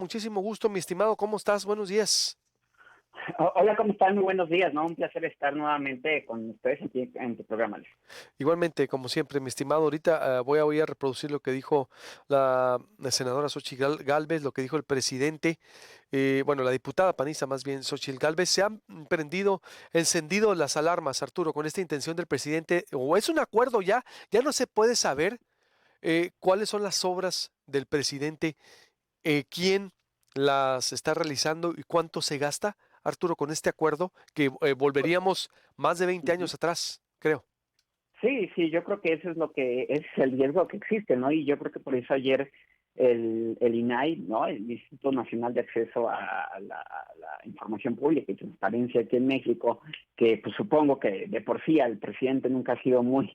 Muchísimo gusto, mi estimado. ¿Cómo estás? Buenos días. Hola, ¿cómo están? Muy buenos días, ¿no? Un placer estar nuevamente con ustedes aquí en tu programa, Alex. Igualmente, como siempre, mi estimado. Ahorita voy a reproducir lo que dijo la senadora Xóchitl Gálvez, lo que dijo el presidente, bueno, la diputada panista más bien, Xóchitl Gálvez. Se han encendido las alarmas, Arturo, con esta intención del presidente, o es un acuerdo ya no se puede saber cuáles son las obras del presidente, quién las está realizando y cuánto se gasta, Arturo, con este acuerdo que volveríamos más de 20 Ujú. años atrás, creo. Sí, sí, yo creo que eso es lo que es el riesgo que existe, ¿no? Y yo creo que por eso ayer el INAI, ¿no? El Instituto Nacional de Acceso a la Información Pública y Transparencia aquí en México, que pues supongo que de por sí el presidente nunca ha sido muy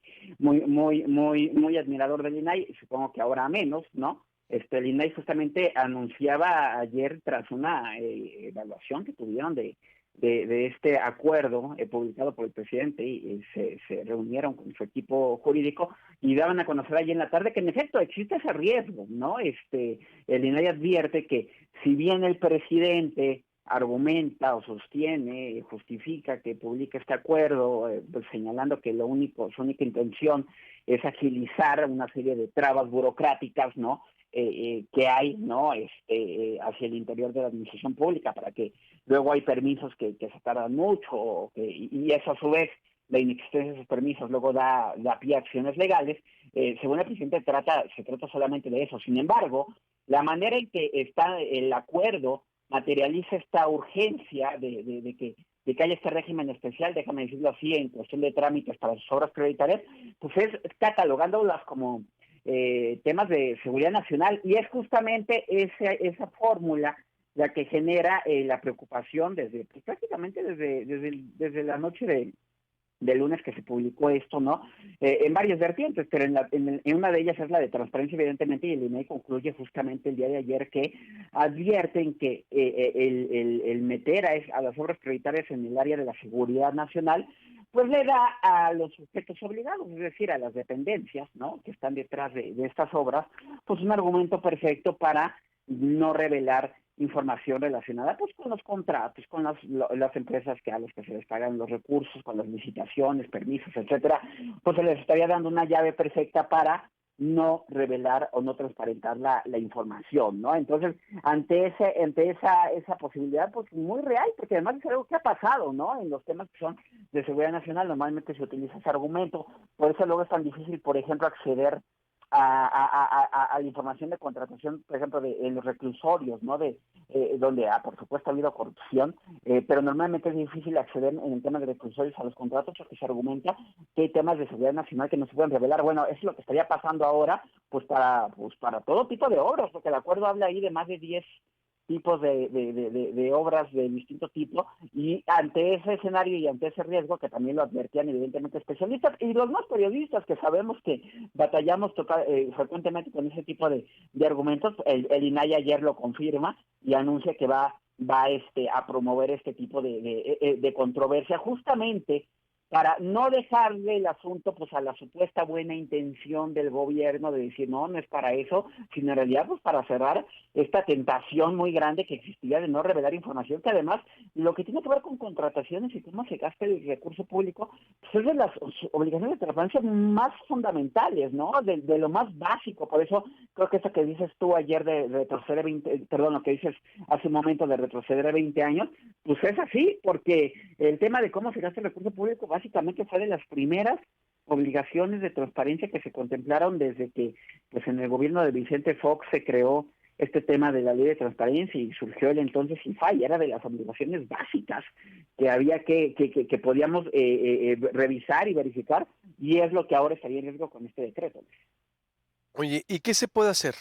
admirador del INAI, supongo que ahora menos, ¿no? El INAI justamente anunciaba ayer tras una evaluación que tuvieron de este acuerdo publicado por el presidente y se reunieron con su equipo jurídico y daban a conocer allí en la tarde que en efecto existe ese riesgo, ¿no? El INAI advierte que si bien el presidente argumenta o sostiene, justifica que publica este acuerdo, pues señalando que su única intención es agilizar una serie de trabas burocráticas, ¿no? Que hay, ¿no? Hacia el interior de la administración pública para que luego hay permisos que se tardan mucho y eso a su vez la inexistencia de esos permisos luego da pie a acciones legales. Según el presidente se trata solamente de eso. Sin embargo, la manera en que está el acuerdo materializa esta urgencia de que haya este régimen especial, déjame decirlo así, en cuestión de trámites para sus obras prioritarias, pues es catalogándolas como temas de seguridad nacional y es justamente esa fórmula la que genera la preocupación pues, prácticamente desde la noche de lunes que se publicó esto, ¿no? En varias vertientes, pero en una de ellas es la de transparencia, evidentemente, y el INEI concluye justamente el día de ayer que advierten que el meter a las obras prioritarias en el área de la seguridad nacional, pues le da a los sujetos obligados, es decir, a las dependencias, ¿no?, que están detrás de estas obras, pues un argumento perfecto para no revelar información relacionada pues con los contratos, con las empresas a las que se les pagan los recursos, con las licitaciones, permisos, etcétera, pues se les estaría dando una llave perfecta para no revelar o no transparentar la información, ¿no? Entonces, ante esa posibilidad, pues muy real, porque además es algo que ha pasado, ¿no? En los temas que son de seguridad nacional, normalmente se utiliza ese argumento, por eso luego es tan difícil, por ejemplo, acceder a la información de contratación, por ejemplo, en los reclusorios, ¿no? Donde, por supuesto, ha habido corrupción, pero normalmente es difícil acceder en el tema de reclusorios a los contratos porque se argumenta que hay temas de seguridad nacional que no se pueden revelar. Bueno, eso es lo que estaría pasando ahora, pues para todo tipo de obras, porque el acuerdo habla ahí de más de 10 tipos de obras de distinto tipo, y ante ese escenario y ante ese riesgo, que también lo advertían evidentemente especialistas, y los más periodistas que sabemos que batallamos frecuentemente con ese tipo de argumentos, el INAI ayer lo confirma y anuncia que va a promover este tipo de controversia, justamente para no dejarle el asunto pues a la supuesta buena intención del gobierno de decir no es para eso, sino en realidad pues para cerrar esta tentación muy grande que existía de no revelar información, que además lo que tiene que ver con contrataciones y cómo se gasta el recurso público, pues es de las obligaciones de transparencia más fundamentales, ¿no? De lo más básico. Por eso creo que eso que dices tú ayer de retroceder 20, perdón, lo que dices hace un momento de retroceder 20 años, pues es así, porque el tema de cómo se gasta el recurso público básicamente fue de las primeras obligaciones de transparencia que se contemplaron desde que pues en el gobierno de Vicente Fox se creó este tema de la ley de transparencia y surgió el entonces INFAI. Era de las obligaciones básicas que había que podíamos revisar y verificar, y es lo que ahora estaría en riesgo con este decreto. Oye, ¿y qué se puede hacer,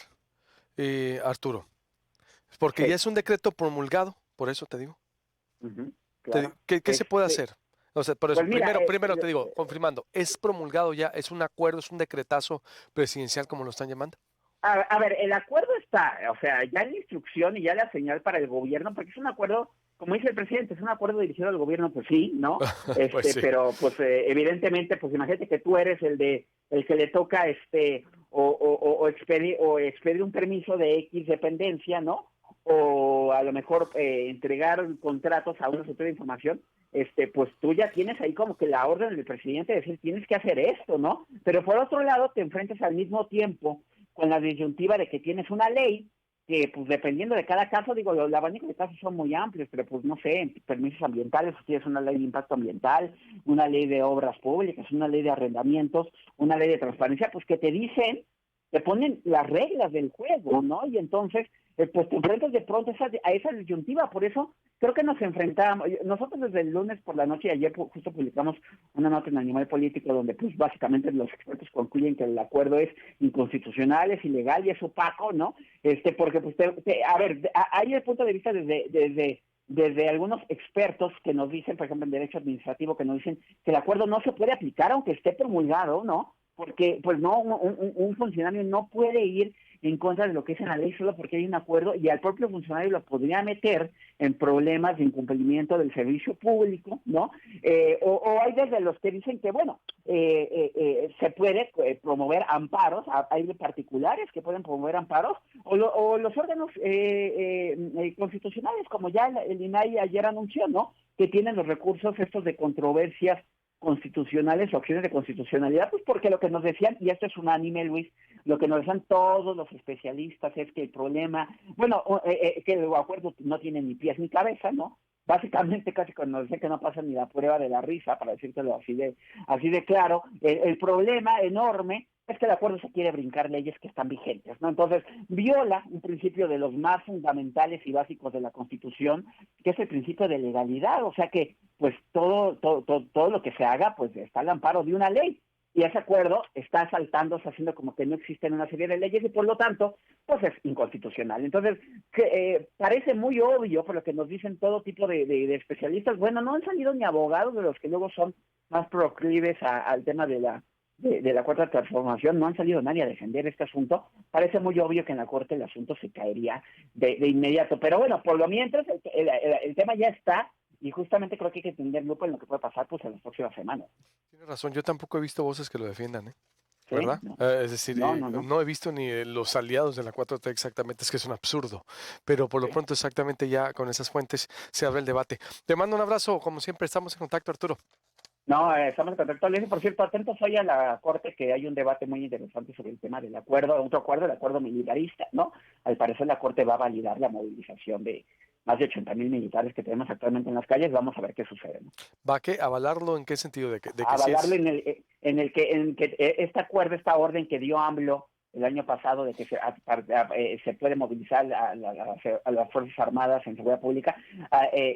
Arturo? Porque ya Sí. es un decreto promulgado, por eso te digo. Uh-huh. Claro. ¿Qué se puede hacer? O sea, por eso, Pues mira, primero te digo, confirmando, ¿es promulgado ya? ¿Es un acuerdo, es un decretazo presidencial, como lo están llamando? a ver, el acuerdo está, o sea, ya la instrucción y ya la señal para el gobierno, porque es un acuerdo, como dice el presidente, es un acuerdo dirigido al gobierno, pues sí, ¿no? Pues sí. Pero pues evidentemente, pues imagínate que tú eres el que le toca o expedir un permiso de X dependencia, ¿no? o a lo mejor entregar contratos a una sociedad de información, pues tú ya tienes ahí como que la orden del presidente de decir tienes que hacer esto, ¿no? Pero por otro lado te enfrentas al mismo tiempo con la disyuntiva de que tienes una ley que pues dependiendo de cada caso, digo, los abanicos de casos son muy amplios, pero pues no sé, en permisos ambientales, si tienes una ley de impacto ambiental, una ley de obras públicas, una ley de arrendamientos, una ley de transparencia, pues que te dicen, te ponen las reglas del juego, ¿no? Y entonces, pues te enfrentas de pronto a esa disyuntiva, por eso creo que nos enfrentamos, nosotros desde el lunes por la noche y ayer justo publicamos una nota en Animal Político donde pues básicamente los expertos concluyen que el acuerdo es inconstitucional, es ilegal y es opaco, ¿no? Porque pues a ver, hay el punto de vista desde algunos expertos que nos dicen, por ejemplo, en derecho administrativo, que nos dicen que el acuerdo no se puede aplicar aunque esté promulgado, ¿no? Porque pues no, un funcionario no puede ir en contra de lo que es en la ley solo porque hay un acuerdo y al propio funcionario lo podría meter en problemas de incumplimiento del servicio público, ¿no? O hay desde los que dicen que, bueno, se puede promover amparos, hay particulares que pueden promover amparos, o los órganos constitucionales, como ya el INAI ayer anunció, ¿no? Que tienen los recursos estos de controversias constitucionales o acciones de constitucionalidad, pues porque lo que nos decían, y esto es unánime, Luis, lo que nos decían todos los especialistas es que el problema, bueno, que el acuerdo no tiene ni pies ni cabeza, ¿no? Básicamente casi cuando nos decían que no pasa ni la prueba de la risa, para decírtelo así de claro, el problema enorme es que el acuerdo se quiere brincar leyes que están vigentes, ¿no? Entonces, viola un principio de los más fundamentales y básicos de la Constitución, que es el principio de legalidad, o sea que, pues, todo lo que se haga, pues, está al amparo de una ley, y ese acuerdo está saltándose, haciendo como que no existen una serie de leyes, y por lo tanto, pues, es inconstitucional. Entonces, parece muy obvio, por lo que nos dicen todo tipo de especialistas, bueno, no han salido ni abogados de los que luego son más proclives al tema de la cuarta transformación, no han salido nadie a defender este asunto. Parece muy obvio que en la Corte el asunto se caería de inmediato. Pero bueno, por lo mientras, el tema ya está, y justamente creo que hay que tener lupa en lo que puede pasar pues en las próximas semanas. Tienes razón, yo tampoco he visto voces que lo defiendan, ¿eh? ¿Sí? ¿Verdad? No, Es decir, no. no he visto ni los aliados de la 4T exactamente, es que es un absurdo, pero por lo Sí. pronto exactamente ya con esas fuentes se abre el debate. Te mando un abrazo, como siempre estamos en contacto, Arturo. No, estamos en contacto. Les por cierto, atentos hoy a la Corte, que hay un debate muy interesante sobre el tema del acuerdo, otro acuerdo, el acuerdo militarista, ¿no? Al parecer la Corte va a validar la movilización de más de 80,000 militares que tenemos actualmente en las calles. Vamos a ver qué sucede, ¿no? ¿Va a qué? ¿Avalarlo en qué sentido? ¿De que sí Avalarlo es? en que este acuerdo, esta orden que dio AMLO el año pasado de que se puede movilizar a las Fuerzas Armadas en seguridad pública,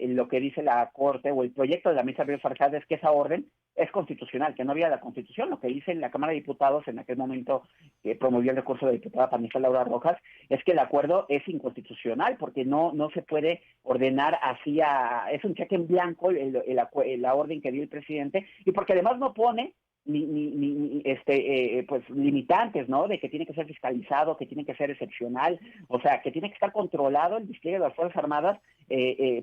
lo que dice la Corte o el proyecto de la mesa Ríos Farjada es que esa orden es constitucional, que no había la Constitución. Lo que dice en la Cámara de Diputados en aquel momento que promovió el recurso de la diputada panista Laura Rojas es que el acuerdo es inconstitucional porque no se puede ordenar así es un cheque en blanco la orden que dio el presidente, y porque además no pone pues limitantes, ¿no? De que tiene que ser fiscalizado, que tiene que ser excepcional, o sea, que tiene que estar controlado el despliegue de las Fuerzas Armadas.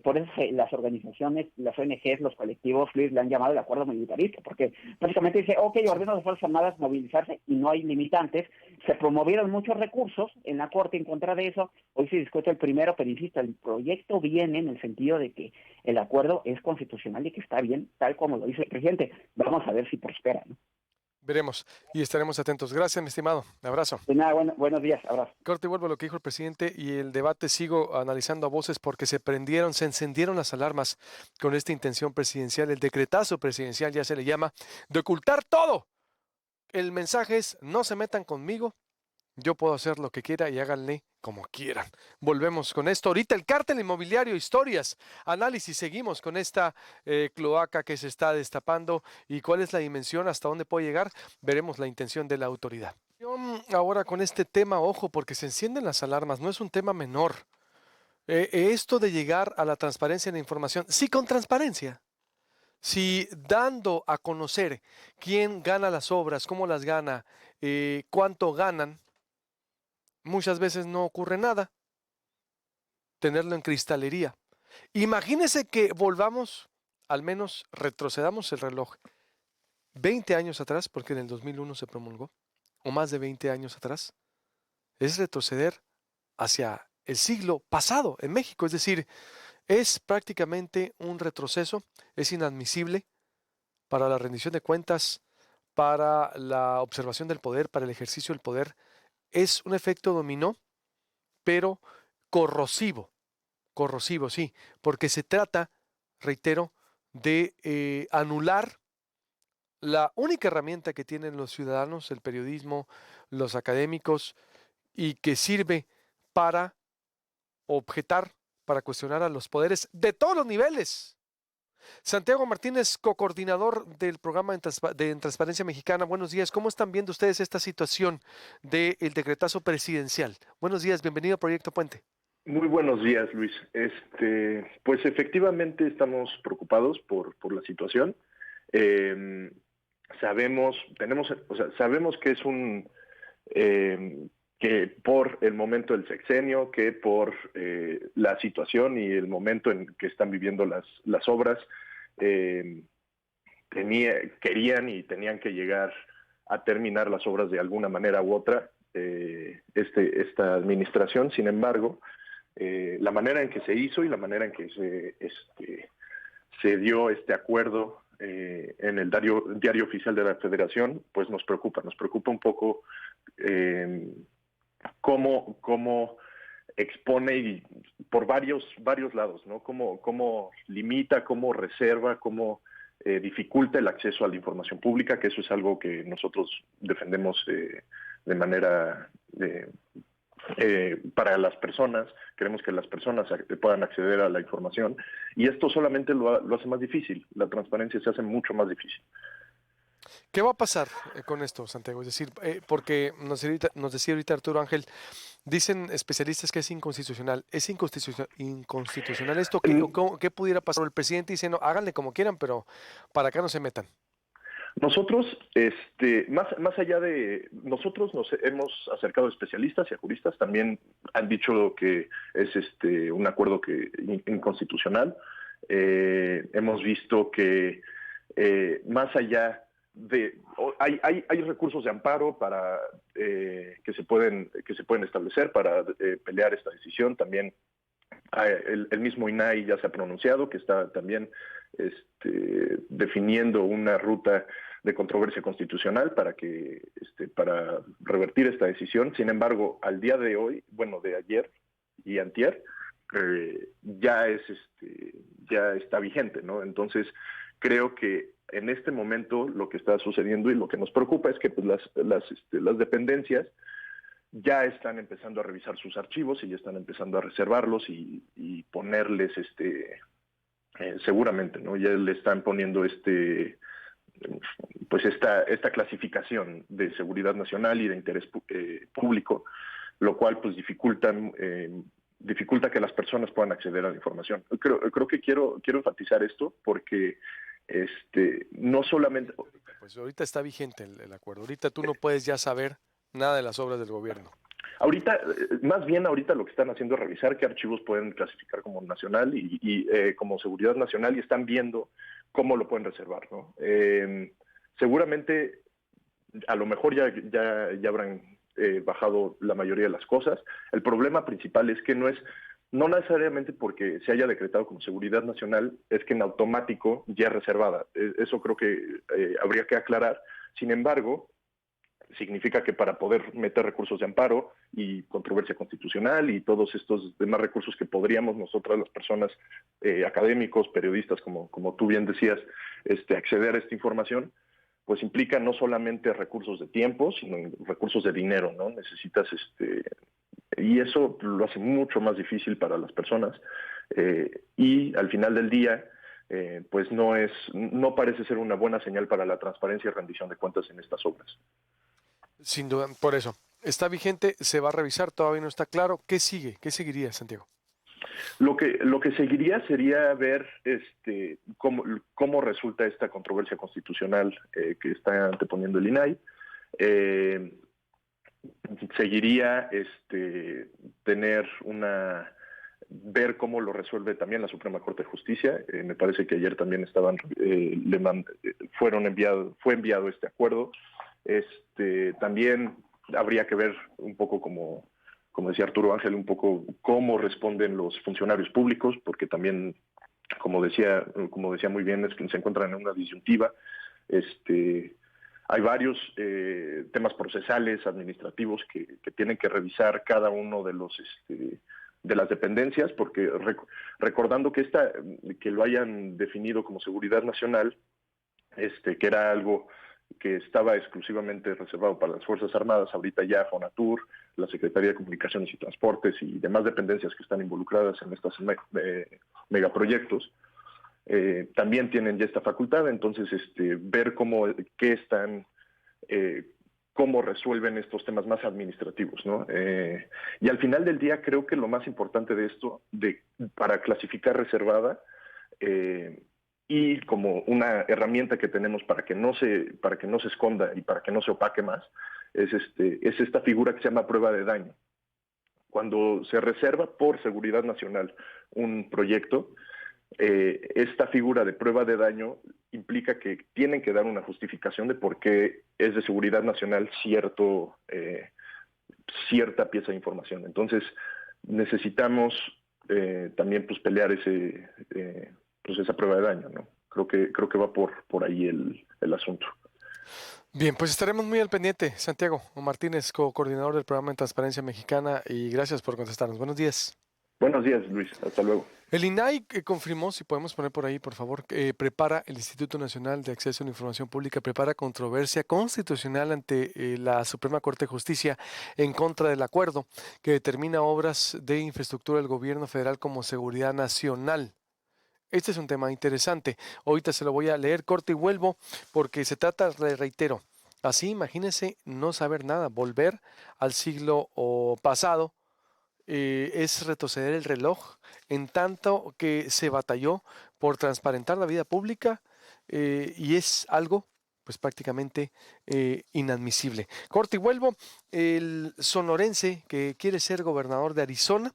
Por eso las organizaciones, las ONGs, los colectivos, Luis, le han llamado el acuerdo militarista, porque básicamente dice, ok, ordeno a las Fuerzas Armadas movilizarse y no hay limitantes. Se promovieron muchos recursos en la Corte en contra de eso. Hoy se discute el primero, pero insisto, el proyecto viene en el sentido de que el acuerdo es constitucional y que está bien, tal como lo dice el presidente. Vamos a ver si prospera, ¿no? Veremos y estaremos atentos. Gracias, mi estimado. Abrazo. Pues nada, buenos días, abrazo. Corte y vuelvo a lo que dijo el presidente y el debate sigo analizando a voces porque se encendieron las alarmas con esta intención presidencial, el decretazo presidencial ya se le llama, de ocultar todo. El mensaje es, no se metan conmigo, yo puedo hacer lo que quiera y háganle como quieran. Volvemos con esto. Ahorita el cártel inmobiliario, historias, análisis. Seguimos con esta cloaca que se está destapando y cuál es la dimensión, hasta dónde puede llegar. Veremos la intención de la autoridad. Ahora con este tema, ojo, porque se encienden las alarmas. No es un tema menor. Esto de llegar a la transparencia en la información, sí con transparencia. Si dando a conocer quién gana las obras, cómo las gana, cuánto ganan, muchas veces no ocurre nada. Tenerlo en cristalería. Imagínese que volvamos, al menos retrocedamos el reloj 20 años atrás, porque en el 2001 se promulgó, o más de 20 años atrás. Es retroceder hacia el siglo pasado en México. Es decir, es prácticamente un retroceso, es inadmisible para la rendición de cuentas, para la observación del poder, para el ejercicio del poder. Es un efecto dominó, pero corrosivo, corrosivo, sí, porque se trata, reitero, de anular la única herramienta que tienen los ciudadanos, el periodismo, los académicos, y que sirve para objetar, para cuestionar a los poderes de todos los niveles. Santiago Martínez, coordinador del programa en Transparencia Mexicana. Buenos días. ¿Cómo están viendo ustedes esta situación del decretazo presidencial? Buenos días, bienvenido a Proyecto Puente. Muy buenos días, Luis. Pues efectivamente estamos preocupados por la situación. Sabemos que es que por el momento del sexenio, que por la situación y el momento en que están viviendo las obras, querían y tenían que llegar a terminar las obras de alguna manera u otra, esta administración. Sin embargo, la manera en que se hizo y la manera en que se dio este acuerdo en el diario oficial de la Federación, pues nos preocupa un poco cómo expone y por varios lados, ¿no? Cómo limita, cómo reserva, cómo dificulta el acceso a la información pública, que eso es algo que nosotros defendemos de manera para las personas. Queremos que las personas puedan acceder a la información, y esto solamente lo hace más difícil. La transparencia se hace mucho más difícil. ¿Qué va a pasar con esto, Santiago? Es decir, porque nos decía ahorita Arturo Ángel, dicen especialistas que es inconstitucional. ¿Es inconstitucional esto? ¿Qué pudiera pasar? El presidente dice, no, háganle como quieran, pero para acá no se metan. Nosotros, más allá de nosotros, nos hemos acercado a especialistas y a juristas. También han dicho que es un acuerdo inconstitucional. Hemos visto que más allá de hay recursos de amparo para que se pueden establecer para pelear esta decisión. También el mismo INAI ya se ha pronunciado que está también definiendo una ruta de controversia constitucional para revertir esta decisión. Sin embargo, al día de hoy, de ayer y antier, ya está vigente, ¿no? Entonces, creo que en este momento lo que está sucediendo y lo que nos preocupa es que pues, las dependencias ya están empezando a revisar sus archivos y ya están empezando a reservarlos y ponerles seguramente, ¿no? Ya le están poniendo pues esta clasificación de seguridad nacional y de interés público, lo cual pues dificulta que las personas puedan acceder a la información. Creo que quiero enfatizar esto porque no solamente... Pues ahorita está vigente el acuerdo. Ahorita tú no puedes ya saber nada de las obras del gobierno. Ahorita lo que están haciendo es revisar qué archivos pueden clasificar como nacional y como seguridad nacional, y están viendo cómo lo pueden reservar, ¿no? Seguramente, a lo mejor ya habrán bajado la mayoría de las cosas. El problema principal es que no necesariamente porque se haya decretado como seguridad nacional, es que en automático ya es reservada. Eso creo que habría que aclarar. Sin embargo, significa que para poder meter recursos de amparo y controversia constitucional y todos estos demás recursos que podríamos nosotras, las personas, académicos, periodistas, como tú bien decías, acceder a esta información, pues implica no solamente recursos de tiempo, sino recursos de dinero, ¿no? Necesitas y eso lo hace mucho más difícil para las personas, y al final del día pues no parece ser una buena señal para la transparencia y rendición de cuentas en estas obras. Sin duda, por eso. Está vigente, se va a revisar, todavía no está claro. ¿Qué sigue? ¿Qué seguiría, Santiago? Lo que seguiría sería ver cómo resulta esta controversia constitucional que está anteponiendo el INAI. Seguiría ver cómo lo resuelve también la Suprema Corte de Justicia. Me parece que ayer también fue enviado este acuerdo. También habría que ver un poco cómo como decía Arturo Ángel, un poco cómo responden los funcionarios públicos, porque también, como decía muy bien, es que se encuentran en una disyuntiva. Hay varios temas procesales, administrativos que tienen que revisar cada uno de los de las dependencias, porque recordando que que lo hayan definido como seguridad nacional, que era algo que estaba exclusivamente reservado para las Fuerzas Armadas, ahorita ya Fonatur, la Secretaría de Comunicaciones y Transportes y demás dependencias que están involucradas en estos megaproyectos, también tienen ya esta facultad. Entonces ver cómo resuelven estos temas más administrativos, ¿no? Y al final del día creo que lo más importante de esto, para clasificar reservada, y como una herramienta que tenemos para que no se esconda y para que no se opaque más, es esta figura que se llama prueba de daño. Cuando se reserva por seguridad nacional un proyecto, esta figura de prueba de daño implica que tienen que dar una justificación de por qué es de seguridad nacional cierta pieza de información. Entonces necesitamos también pues pelear esa prueba de daño, ¿no? Creo que va por ahí el asunto. Bien, pues estaremos muy al pendiente. Santiago Martínez, coordinador del Programa de Transparencia Mexicana, y gracias por contestarnos. Buenos días. Buenos días, Luis. Hasta luego. El INAI confirmó, si podemos poner por ahí, por favor, prepara el Instituto Nacional de Acceso a la Información Pública, prepara controversia constitucional ante la Suprema Corte de Justicia en contra del acuerdo que determina obras de infraestructura del gobierno federal como seguridad nacional. Este es un tema interesante. Ahorita se lo voy a leer, corto y vuelvo, porque se trata, le reitero, así imagínense no saber nada, volver al siglo pasado. Es retroceder el reloj en tanto que se batalló por transparentar la vida pública, y es algo pues prácticamente inadmisible. Corte y vuelvo. El sonorense que quiere ser gobernador de Arizona,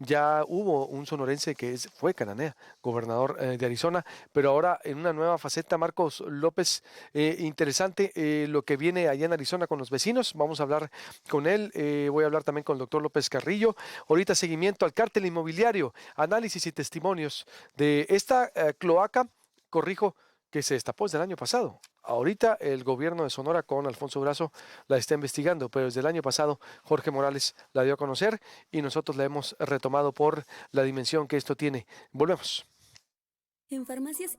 ya hubo un sonorense que fue Cananea, gobernador de Arizona, pero ahora en una nueva faceta, Marcos López. Interesante lo que viene allá en Arizona con los vecinos. Vamos a hablar con él. Voy a hablar también con el doctor López Carrillo. Ahorita seguimiento al cártel inmobiliario, análisis y testimonios de esta cloaca, corrijo, que se destapó desde el año pasado. Ahorita el gobierno de Sonora con Alfonso Brazo la está investigando, pero desde el año pasado Jorge Morales la dio a conocer y nosotros la hemos retomado por la dimensión que esto tiene. Volvemos. En Farmacias